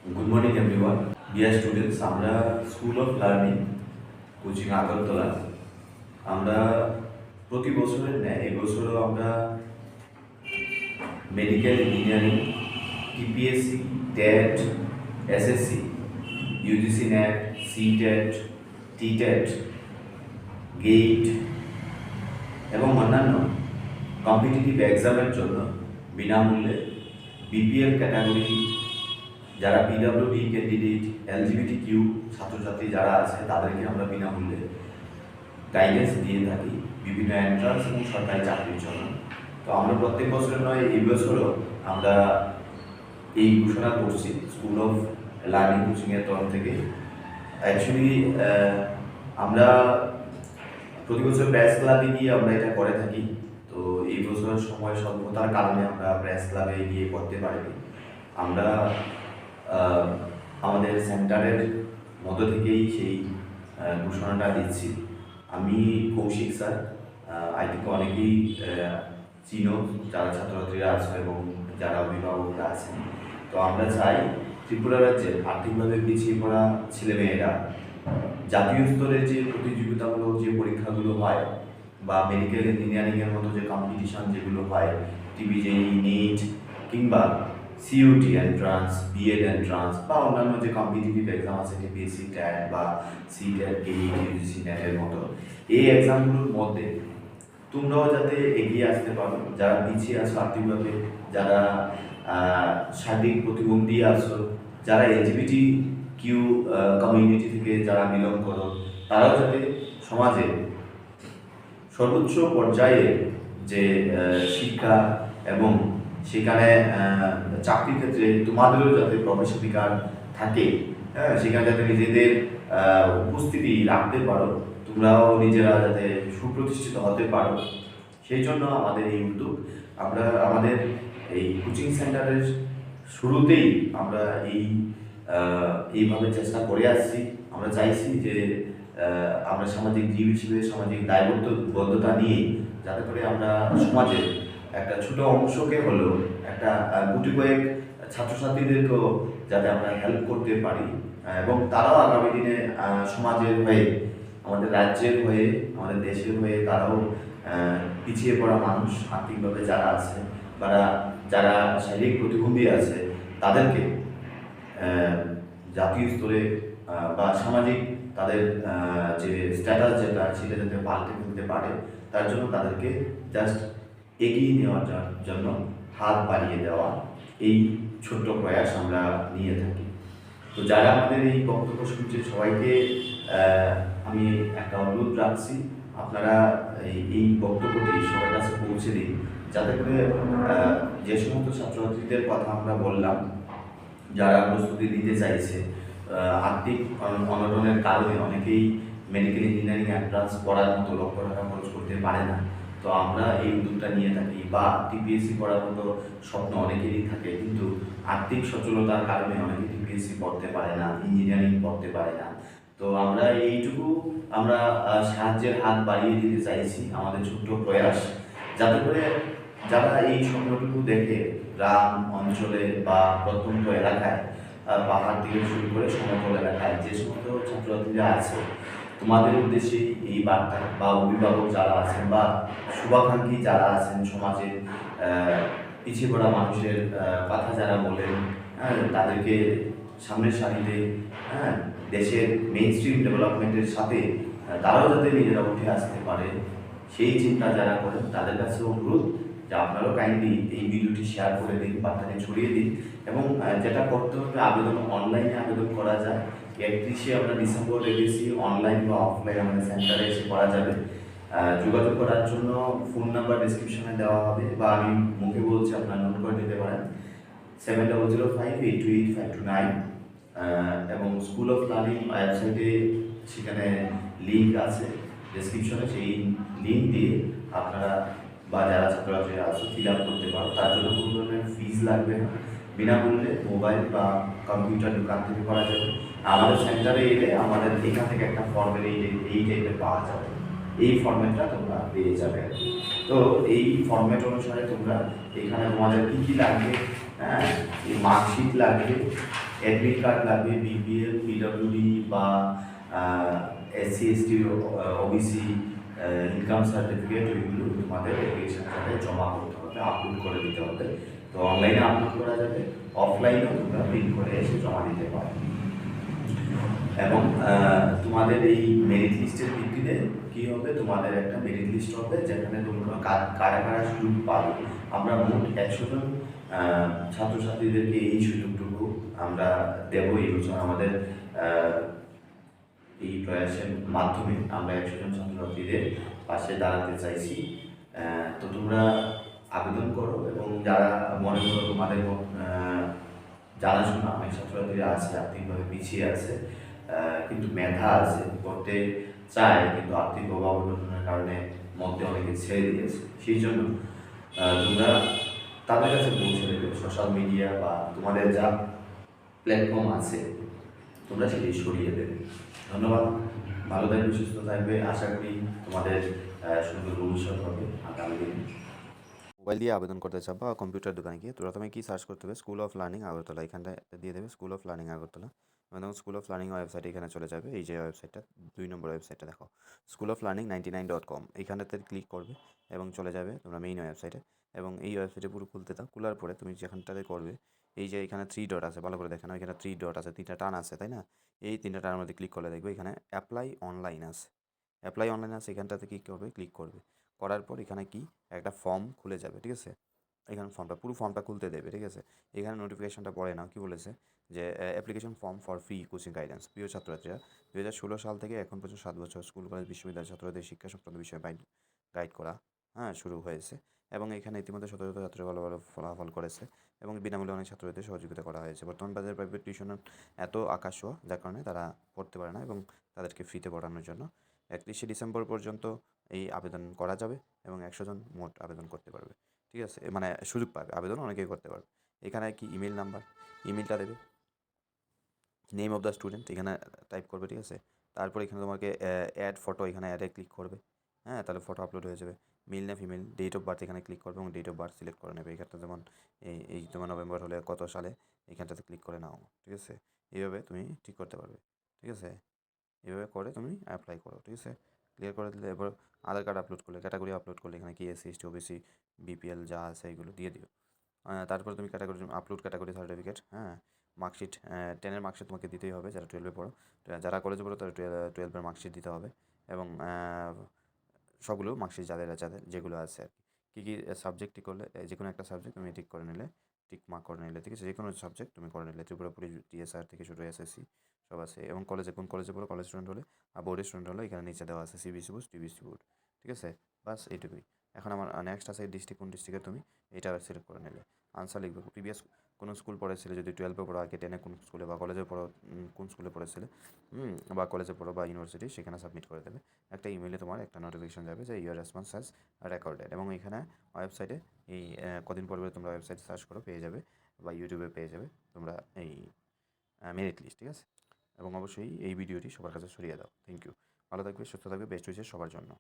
Good morning everyone. Dear students, আমরা School of Learning coaching Agartala আমরা প্রতি বছরের ন্যায় এবছরও আমরা medical engineering, TPSC, TET, SSC, UGC NET, CTET, TTET, GATE এবং অন্যান্য কম্পিটিটিভ এক্সামের জন্য বিনামূল্যে বিপিএল ক্যাটাগরি যারা পিডব্লিউডি ক্যান্ডিডেট, এলজিবিটি কিউ ছাত্রছাত্রী যারা আছে তাদেরকে আমরা বিনামূল্যে গাইডেন্স দিয়ে থাকি বিভিন্ন এন্ট্রান্স এবং সরকারি চাকরির জন্য। তো আমরা প্রত্যেক বছর নয়, এই বছরও আমরা এই ঘোষণা করছি স্কুল অফ লার্নিং কোচিংয়ের তরফ থেকে। অ্যাকচুয়ালি আমরা প্রতি বছর প্রেস ক্লাবে গিয়ে আমরা এটা করে থাকি। তো এই বছর সময় স্বল্পতার কারণে আমরা প্রেস ক্লাবে গিয়ে করতে পারিনি। আমরা আমাদের সেন্টারের মধ্য থেকেই সেই ঘোষণাটা দিচ্ছি। আমি কৌশিক স্যার, আইটিকে অনেকেই চিনো যারা ছাত্রছাত্রীরা আছে এবং যারা অভিভাবকরা আছেন। তো আমরা চাই ত্রিপুরা রাজ্যের আর্থিকভাবে পিছিয়ে পড়া ছেলেমেয়েরা জাতীয় স্তরে যে প্রতিযোগিতামূলক যে পরীক্ষাগুলো হয় বা মেডিকেল ইঞ্জিনিয়ারিংয়ের মতো যে কম্পিটিশন যেগুলো হয়, টিবিজেই, নিট কিংবা সিইউটি এন্ট্রান্স, বিএড এন্ট্রান্স বা অন্যান্য যে কম্পিটিটিভ এক্সাম আছে টিপিএসসি, ট্যাট বা সিটেট, গেট, ইউজিসি নেটের মতো এই এক্সামগুলোর মধ্যে তোমরাও যাতে এগিয়ে আসতে পারো। যারা পিছিয়ে আছো আর্থিকভাবে, যারা শারীরিক প্রতিবন্ধী আছো, যারা এলজিবিটি কিউ কমিউনিটি থেকে যারা বিলং করো, তারাও যাতে সমাজে সর্বোচ্চ পর্যায়ে যে শিক্ষা এবং সেখানে চাকরির ক্ষেত্রে তোমাদেরও যাতে প্রবেশাধিকার থাকে, হ্যাঁ, সেখানে যাতে নিজেদের উপস্থিতি রাখতে পারো, তোমরাও নিজেরা যাতে সুপ্রতিষ্ঠিত হতে পারো, সেই জন্য আমাদের এই উদ্যোগ। আমরা আমাদের এই কোচিং সেন্টারের শুরুতেই আমরা এইভাবে চেষ্টা করে আসছি। আমরা চাইছি যে আমরা সামাজিক জীব হিসেবে সামাজিক দায়বদ্ধতা নিয়ে যাতে করে আমরা সমাজের একটা ছোট অংশকে হলেও একটা গুটি কয়েক ছাত্রছাত্রীদেরকেও যাতে আমরা হেল্প করতে পারি এবং তারাও আগামী দিনে সমাজের হয়ে, আমাদের রাজ্যের হয়ে, আমাদের দেশের হয়ে তারাও পিছিয়ে পড়া মানুষ আর্থিকভাবে যারা আছে বা যারা শারীরিক প্রতিবন্ধী আছে তাদেরকে জাতীয় স্তরে বা সামাজিক তাদের যে স্ট্যাটাস যেটা সেটা যাতে পাল্টে ফেলতে পারে, তার জন্য তাদেরকে জাস্ট এগিয়ে নেওয়ার জন্য হাত বাড়িয়ে দেওয়া, এই ছোট্ট প্রয়াস আমরা নিয়ে থাকি। তো যারা আমাদের এই বক্তব্য শুনছে সবাইকে আমি একটা অনুরোধ রাখছি, আপনারা এই বক্তব্যটি সবার কাছে পৌঁছে দিন, যাতে করে যে সমস্ত ছাত্রছাত্রীদের কথা আমরা বললাম, যারা প্রস্তুতি নিতে চাইছে, আর্থিক অনটনের কারণে অনেকেই মেডিকেল ইঞ্জিনিয়ারিং এন্ট্রান্স পড়ার মতো লক্ষ টাকা খরচ করতে পারে না। তো আমরা এই উদ্যোগটা নিয়ে থাকি। বা টিপিএসসি পড়ার মতো স্বপ্ন অনেকেরই থাকে, কিন্তু আর্থিক সচ্ছলতার কারণে অনেকে টিপিএসসি পড়তে পারে না, ইঞ্জিনিয়ারিং পড়তে পারে না। তো আমরা এইটুকু আমরা সাহায্যের হাত বাড়িয়ে দিতে চাইছি, আমাদের ছোট্ট প্রয়াস, যাতে করে যারা এই স্বপ্নটুকু দেখে গ্রাম অঞ্চলে বা প্রত্যন্ত এলাকায়, পাহাড় থেকে শুরু করে সমতল এলাকায় যে সমস্ত ছাত্রছাত্রীরা আছে, তোমাদের উদ্দেশ্যে এই বার্তা, বা অভিভাবক যারা আছেন বা শুভাকাঙ্ক্ষী যারা আছেন, সমাজে পিছিয়ে পড়া মানুষের কথা যারা বলেন, তাদেরকে সামনের সারিতে, দেশের মেইন স্ট্রিম ডেভেলপমেন্টের সাথে তারাও যাতে নিজেরা উঠে আসতে পারে, সেই চিন্তা যারা করেন তাদের কাছে অনুরোধ যে আপনারাও কাইন্ডলি এই ভিডিওটি শেয়ার করে দিন, বার্তাটি ছড়িয়ে দিন। এবং যেটা করতে হবে, আবেদন অনলাইনে আবেদন করা যায়। 31শে আমরা ডিসেম্বর রেখেছি, অনলাইন বা অফলাইন আমাদের সেন্টারে এসে করা যাবে। যোগাযোগ করার জন্য ফোন নাম্বার ডিসক্রিপশনে দেওয়া হবে, বা আমি মুখে বলছি, আপনারা নোট করে নিতে পারেন, 7005828529। এবং স্কুল অফ লার্নিং ওয়েবসাইটে সেখানে লিঙ্ক আছে ডিসক্রিপশনে, সেই লিঙ্ক দিয়ে আপনারা বা যারা ছাত্রছাত্রীরা আছে ফিল আপ করতে পারো। তার জন্য কোনো ধরনের ফিজ লাগবে না, বিনামূল্যে মোবাইল বা কম্পিউটার দোকান থেকে করা যাবে। আমাদের সেন্টারে এলে আমাদের এখান থেকে একটা ফর্মের এই টাইপের পাওয়া যাবে, এই ফর্মেটটা তোমরা পেয়ে যাবে। তো এই ফর্মেট অনুসারে তোমরা এখানে তোমাদের কী কী লাগবে হ্যাঁ, এই মার্কশিট লাগবে, অ্যাডমিট কার্ড লাগবে, বিপিএল, পিডব্লিউডি বা SC ST, OBC income certificate, ওইগুলো তোমাদের অ্যাপ্লিকেশনের সাথে জমা করতে হবে, আপলোড করে দিতে হবে। তো অনলাইনে আপলোড করা যাবে, অফলাইনেও তোমরা প্রিন্ট করে এসে জমা দিতে পারো। এবং তোমাদের এই মেরিট লিস্টের ভিত্তিতে কী হবে, তোমাদের একটা মেরিট লিস্ট হবে যেখানে তোমরা কারা কারা সুযোগ পাবে। আমরা মোট 100 জন ছাত্রছাত্রীদেরকে এই সুযোগটুকু আমরা দেব এই বছর। আমাদের এই প্রয়াসের মাধ্যমে আমরা 100 জন ছাত্রছাত্রীদের পাশে দাঁড়াতে চাইছি। তো তোমরা আবেদন করো, এবং যারা মনে করো তোমাদের জানাশোনা অনেক ছাত্রছাত্রীরা আছে আর্থিকভাবে পিছিয়ে আছে, কিন্তু মেধা আছে, করতে চায়, কিন্তু আর্থিক অভাব অনটনের কারণে মধ্যে অনেকে ছেড়ে দিয়েছে, সেই জন্য তোমরা তাদের কাছে পৌঁছে দেবে সোশ্যাল মিডিয়া বা তোমাদের যা প্ল্যাটফর্ম আছে তোমরা সেটি সরিয়ে দেবে। ধন্যবাদ, ভালো থাকবে, সুস্থ থাকবে, আশা করি তোমাদের সুন্দর ভবিষ্যৎ হবে আগামী দিনে। মোবাইল দিয়ে আবেদন করতে চাও বা কম্পিউটার দোকানে গিয়ে প্রথমে কি সার্চ করতে হবে, স্কুল অফ লার্নিং আগরতলা, এখানটা দিয়ে দেবে স্কুল অফ লার্নিং আগরতলা। এবং স্কুল অফ লার্নিং ওয়েবসাইট এখানে চলে যাবে, এই যে ওয়েবসাইটটা 2 নম্বর ওয়েবসাইটটা দেখো, স্কুল অফ লার্নিং 99.com, এইখানটাতে ক্লিক করবে এবং চলে যাবে তোমরা মেইন ওয়েবসাইটে। এবং এই ওয়েবসাইটে পুরো খুলতে দাও, খোলার পরে তুমি যেখানটাতে করবে, এই যে এখানে 3 ডট আছে, ভালো করে দেখেন, এখানে 3 ডট আছে, 3টা টান আছে, তাই না? এই 3টা টানের মধ্যে ক্লিক করলে দেখবে এখানে অ্যাপ্লাই অনলাইন আছে, অ্যাপ্লাই অনলাইন আছে, এখানটাতে কী করবে, ক্লিক করবে। করার পর এখানে কি একটা ফর্ম খুলে যাবে, ঠিক আছে? এখানে পুরো ফর্মটা খুলতে দেবে, ঠিক আছে? এখানে নোটিফিকেশনটা পড়ে নাও, কি বলেছে যে application form for free coaching guidance. প্রিয় ছাত্রছাত্রীরা, 2016 সাল থেকে এখন পর্যন্ত 7 বছর স্কুল কলেজ বিশ্ববিদ্যালয় ছাত্রদের শিক্ষা সংক্রান্ত বিষয়ে গাইড করা শুরু হয়েছে। এবং এখানে ইতিমধ্যে শত শত ছাত্র ভালো ভালো ফলাফল করেছে এবং বিনামূল্যে অনেক ছাত্রদের সহযোগিতা করা হয়েছে। বর্তমান বাজারে প্রাইভেট টিউশনের এত আকাশ ছোঁয়া, যার কারণে তারা পড়তে পারে না, এবং তাদেরকে ফ্রিতে পড়ানোর জন্য 31শে ডিসেম্বর পর্যন্ত এই আবেদন করা যাবে এবং 100 জন মোট আবেদন করতে পারবে, ঠিক আছে? মানে সুযোগ পাবে, আবেদন অনেকেই করতে পারবে। এখানে কি ইমেল নাম্বার, ইমেলটা দেবে, নেম অফ দ্য স্টুডেন্ট এখানে টাইপ করবে, ঠিক আছে? তারপর এখানে তোমাকে অ্যাড ফটো, এখানে অ্যাডে ক্লিক করবে, হ্যাঁ, তাহলে ফটো আপলোড হয়ে যাবে। মেল না ফিমেল, ডেট অফ বার্থ এখানে ক্লিক করবে এবং ডেট অফ বার্থ সিলেক্ট করে নেবে। এখানটা যেমন এই তোমার নভেম্বর হলে কত সালে, এখানটাতে ক্লিক করে নাও, ঠিক আছে? এইভাবে তুমি ঠিক করতে পারবে, ঠিক আছে? এভাবে করে তুমি অ্যাপ্লাই করো, ঠিক আছে? ক্লিয়ার করে দিলে এবার আধার কার্ড আপলোড করলে, ক্যাটাগরি আপলোড করলে, এখানে কি এসসি এসটি ওবিসি বিপিএল যা আছে এগুলো দিয়ে দিও। তারপরে তুমি ক্যাটাগরি আপলোড, ক্যাটাগরি সার্টিফিকেট, হ্যাঁ, মার্কশিট, 10-এর মার্কশিট তোমাকে দিতেই হবে যারা 12-এ পড়ো। যারা কলেজে পড়ো তারা 12-এর মার্কশিট দিতে হবে। এবং সবগুলো মার্কশিট যাদের যেগুলো আছে আর কি, কী সাবজেক্ট ঠিক করলে, যে কোনো একটা সাবজেক্ট তুমি ঠিক করে নিলে, টিক মার্ক করে নিলে, ঠিক আছে? যে কোনো সাবজেক্ট তুমি করে নিলে, ত্রিপুরাপুরি টিএসআর থেকে শুরু এসএসসি সব আছে। এবং কোন কলেজে পড়ো, কলেজ স্টুডেন্ট হলে আর বোর্ডের স্টুডেন্ট হলে এখানে নিচে দেওয়া আছে সিবিএসসি বোর্ড, টিবিএসসি বোর্ড, ঠিক আছে? বাস এইটুকুই। এখন আমার নেক্সট আছে ডিস্ট্রিক্ট, কোন ডিস্ট্রিক্টে তুমি এটা সিলেক্ট করে নিলে আনসার লিখবে। প্রিভিয়াস কোনো স্কুল পড়েছিলে, যদি 12-এ পড়ো, আগে 10-এ কোন স্কুলে বা কলেজে পড়ো, কোন স্কুলে পড়েছিলে, বা কলেজে পড়ো বা ইউনিভার্সিটি, সেখানে সাবমিট করে দেবে। একটা ইমেলে তোমার একটা নোটিফিকেশন যাবে যে ইউর রেসপন্স হ্যাজ রেকর্ডেড। এবং এখানে ওয়েবসাইটে এই কদিন পর তোমরা ওয়েবসাইটে সার্চ করো, পেয়ে যাবে, বা ইউটিউবে পেয়ে যাবে তোমরা এই মেরিট লিস্ট, ঠিক আছে? এবং অবশ্যই এই ভিডিওটি সবার কাছে ছড়িয়ে দাও। থ্যাংক ইউ, ভালো থাকবে, সুস্থ থাকবে, বেস্ট উইশেস সবার জন্য।